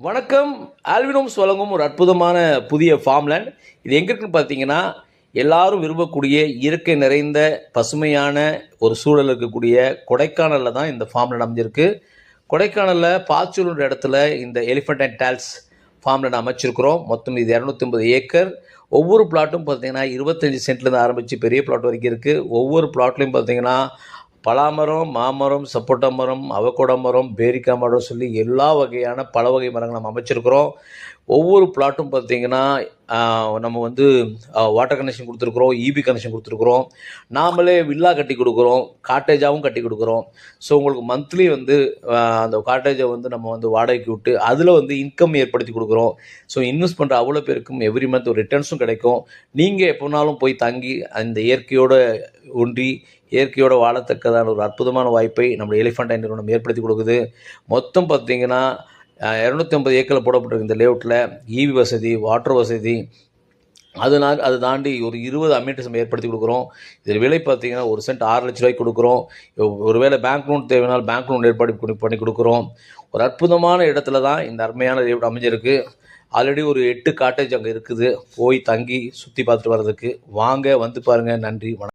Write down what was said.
வணக்கம். ஆல்வினோம்ஸ் வழங்கும் ஒரு அற்புதமான புதிய ஃபார்ம்லேண்ட். இது எங்கே இருக்குன்னு பார்த்தீங்கன்னா, எல்லாரும் விரும்பக்கூடிய இயற்கை நிறைந்த பசுமையான ஒரு சூழல் இருக்கக்கூடிய கொடைக்கானலில் தான் இந்த ஃபார்ம்லேண்ட் அமைஞ்சிருக்கு. கொடைக்கானலில் பாச்சூர் இடத்துல இந்த எலிஃபண்ட் அண்ட் டால்ஸ் ஃபார்ம்லேண்ட் அமைச்சிருக்கிறோம். மொத்தம் இது 250 ஏக்கர். ஒவ்வொரு பிளாட்டும் பார்த்தீங்கன்னா 25 சென்ட்லேருந்து ஆரம்பித்து பெரிய பிளாட் வரைக்கும் இருக்குது. ஒவ்வொரு பிளாட்லையும் பார்த்தீங்கன்னா பலாமரம், மாமரம், சப்போட்டா மரம், அவகோடா மரம், பேரிக்காய் மரம் சொல்லி எல்லா வகையான பல வகை மரங்கள் நம்ம அமைச்சிருக்கிறோம். ஒவ்வொரு பிளாட்டும் பார்த்திங்கன்னா நம்ம வாட்டர் கனெக்ஷன் கொடுத்துருக்குறோம், இபி கனெக்ஷன் கொடுத்துருக்குறோம். நாமளே வில்லா கட்டி கொடுக்குறோம், காட்டேஜாகவும் கட்டி கொடுக்குறோம். ஸோ உங்களுக்கு மந்த்லி அந்த காட்டேஜை நம்ம வாடகைக்கு விட்டு அதில் இன்கம் ஏற்படுத்தி கொடுக்குறோம். ஸோ இன்வெஸ்ட் பண்ணுற அவ்வளோ பேருக்கும் எவ்ரி மந்த் ஒரு ரிட்டர்ன்ஸும் கிடைக்கும். நீங்கள் எப்போனாலும் போய் தங்கி அந்த இயற்கையோடு ஒன்றி இயற்கையோடு வாழத்தக்கதான ஒரு அற்புதமான வாய்ப்பை நம்ம எலிஃபண்ட் அண்ட் நிறுவனம் ஏற்படுத்தி கொடுக்குது. மொத்தம் பார்த்திங்கன்னா 250 ஏக்கரில் போடப்பட்டிருக்க இந்த லேஅவுட்டில் இவி வசதி, வாட்டர் வசதி, அது தாண்டி ஒரு 20 அம்யூனிட்டிஸ் நம்ம ஏற்படுத்தி கொடுக்குறோம். இதில் விலை பார்த்திங்கன்னா ஒரு சென்ட் 6 லட்ச ரூபாய்க்கு கொடுக்குறோம். ஒருவேளை பேங்க் லோன் தேவைனால் பேங்க் லோன் ஏற்பாடு பண்ணி கொடுக்குறோம். ஒரு அற்புதமான இடத்துல தான் இந்த அருமையான லேஅவுட் அமைஞ்சிருக்கு. ஆல்ரெடி ஒரு 8 காட்டேஜ் அங்கே இருக்குது. போய் தங்கி சுற்றி பார்த்துட்டு வர்றதுக்கு வாங்க, வந்து பாருங்கள். நன்றி, வணக்கம்.